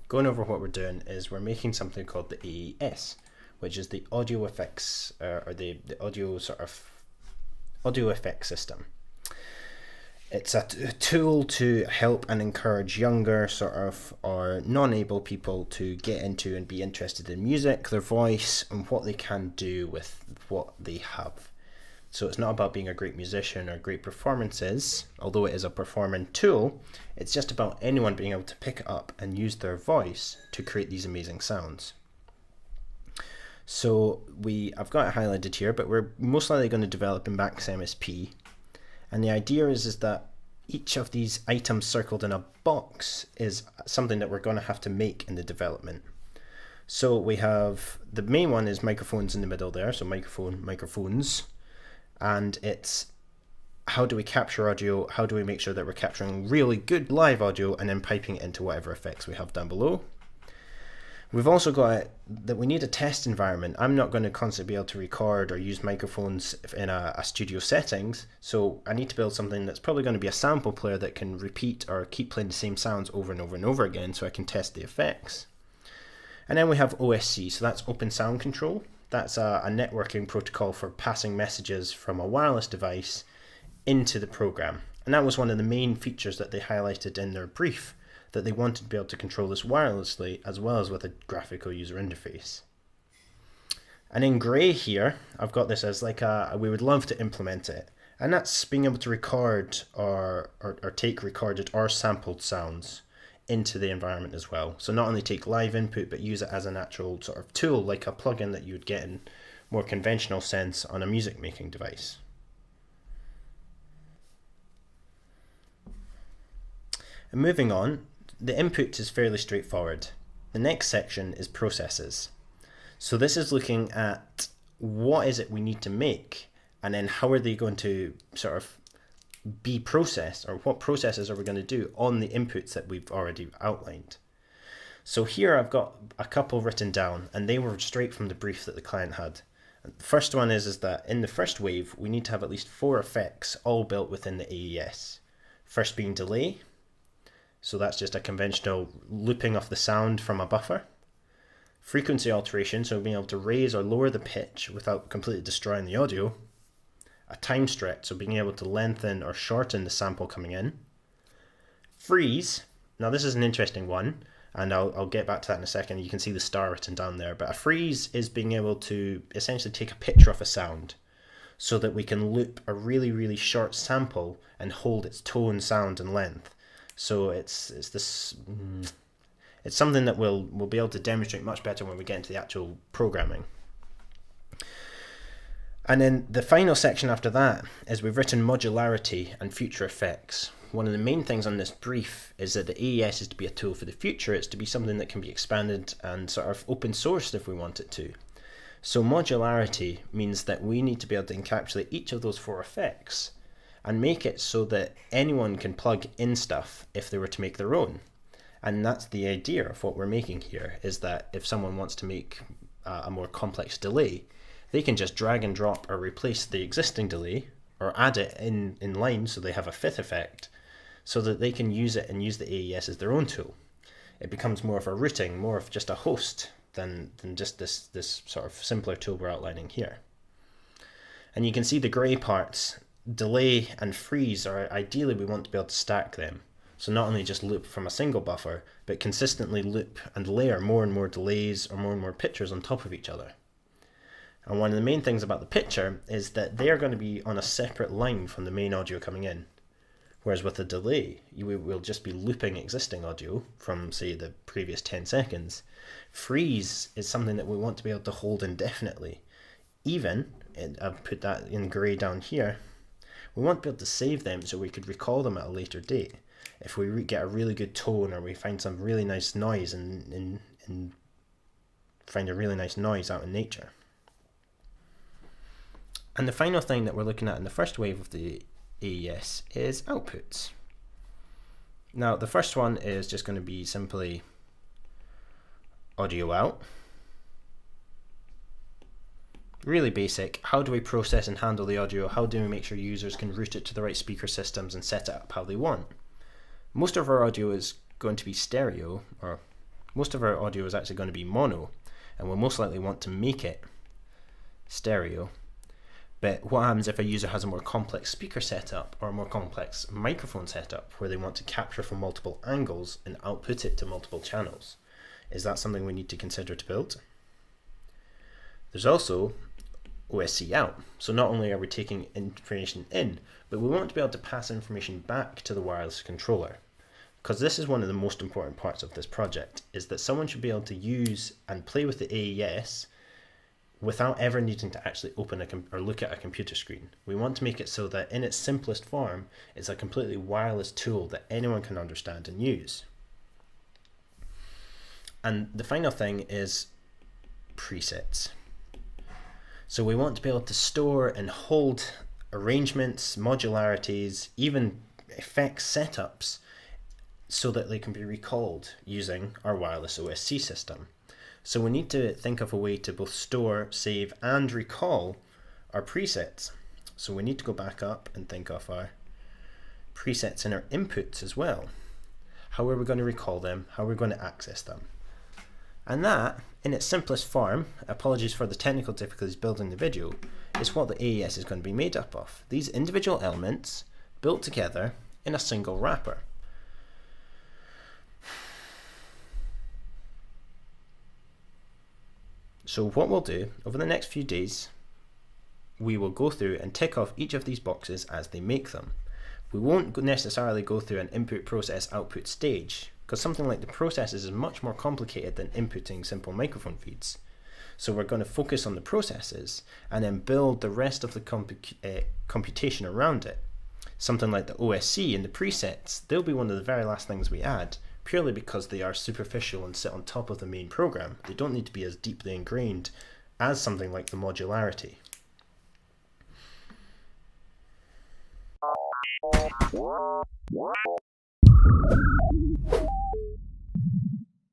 Going over what we're doing is we're making something called the AES, which is the audio effects or the audio audio effects system. It's a tool to help and encourage younger or non-able people to get into and be interested in music, their voice, and what they can do with what they have. So it's not about being a great musician or great performances, although it is a performing tool. It's just about anyone being able to pick it up and use their voice to create these amazing sounds. So I've got it highlighted here, but we're most likely going to develop in Max MSP. And the idea is that each of these items circled in a box is something that we're going to have to make in the development. So we have the main one is microphones in the middle there, so microphones. And it's how do we capture audio, how do we make sure that we're capturing really good live audio and then piping it into whatever effects we have down below. We've also got that we need a test environment. I'm not going to constantly be able to record or use microphones in a studio settings, so I need to build something that's probably going to be a sample player that can repeat or keep playing the same sounds over and over and over again so I can test the effects. And then we have OSC, so that's Open Sound Control. That's a networking protocol for passing messages from a wireless device into the program. And that was one of the main features that they highlighted in their brief, that they wanted to be able to control this wirelessly as well as with a graphical user interface. And in grey here, I've got this as like we would love to implement it. And that's being able to record or take recorded or sampled sounds into the environment as well. So not only take live input, but use it as an actual sort of tool, like a plugin that you would get in more conventional sense on a music making device. And moving on, the input is fairly straightforward. The next section is processes. So this is looking at what is it we need to make, and then how are they going to sort of be processed, or what processes are we going to do on the inputs that we've already outlined. So here I've got a couple written down, and they were straight from the brief that the client had. And the first one is that in the first wave we need to have at least 4 effects all built within the AES. First being delay, so that's just a conventional looping of the sound from a buffer. Frequency alteration, so being able to raise or lower the pitch without completely destroying the audio. A time stretch, so being able to lengthen or shorten the sample coming in. Freeze, now this is an interesting one, and I'll get back to that in a second. You can see the star written down there, but a freeze is being able to essentially take a picture of a sound so that we can loop a really, really short sample and hold its tone, sound, and length. So it's something that we'll be able to demonstrate much better when we get into the actual programming. And then the final section after that is we've written modularity and future effects. One of the main things on this brief is that the AES is to be a tool for the future. It's to be something that can be expanded and sort of open sourced if we want it to. So modularity means that we need to be able to encapsulate each of those 4 effects and make it so that anyone can plug in stuff if they were to make their own. And that's the idea of what we're making here, is that if someone wants to make a more complex delay, they can just drag and drop or replace the existing delay or add it in line so they have a 5th effect so that they can use it and use the AES as their own tool. It becomes more of a routing, more of just a host than just this sort of simpler tool we're outlining here. And you can see the grey parts, delay and freeze, are ideally we want to be able to stack them. So not only just loop from a single buffer, but consistently loop and layer more and more delays or more pictures on top of each other. And one of the main things about the picture is that they are going to be on a separate line from the main audio coming in. Whereas with a delay, you will just be looping existing audio from, say, the previous 10 seconds. Freeze is something that we want to be able to hold indefinitely. Even, and I've put that in grey down here, we want to be able to save them so we could recall them at a later date. If we get a really good tone or we find some really nice noise and find a really nice noise out in nature. And the final thing that we're looking at in the first wave of the AES is outputs. Now the first one is just going to be simply audio out. really basic. How do we process and handle the audio? How do we make sure users can route it to the right speaker systems and set it up how they want? Most of our audio is going to be stereo, or most of our audio is actually going to be mono, and we'll most likely want to make it stereo. But what happens if a user has a more complex speaker setup or a more complex microphone setup where they want to capture from multiple angles and output it to multiple channels? Is that something we need to consider to build? There's also OSC out. So not only are we taking information in, but we want to be able to pass information back to the wireless controller. Because this is one of the most important parts of this project, is that someone should be able to use and play with the AES without ever needing to actually open or look at a computer screen. We want to make it so that in its simplest form, it's a completely wireless tool that anyone can understand and use. And the final thing is presets. So we want to be able to store and hold arrangements, modularities, even effects setups so that they can be recalled using our wireless OSC system. So we need to think of a way to both store, save, and recall our presets. So we need to go back up and think of our presets in our inputs as well. How are we going to recall them? How are we going to access them? And that, in its simplest form, apologies for the technical difficulties building the video, is what the AES is going to be made up of. These individual elements built together in a single wrapper. So what we'll do over the next few days, we will go through and tick off each of these boxes as they make them. We won't necessarily go through an input, process, output stage, because something like the processes is much more complicated than inputting simple microphone feeds. So we're going to focus on the processes and then build the rest of the computation around it. Something like the OSC and the presets, they'll be one of the very last things we add, purely because they are superficial and sit on top of the main program. They don't need to be as deeply ingrained as something like the modularity.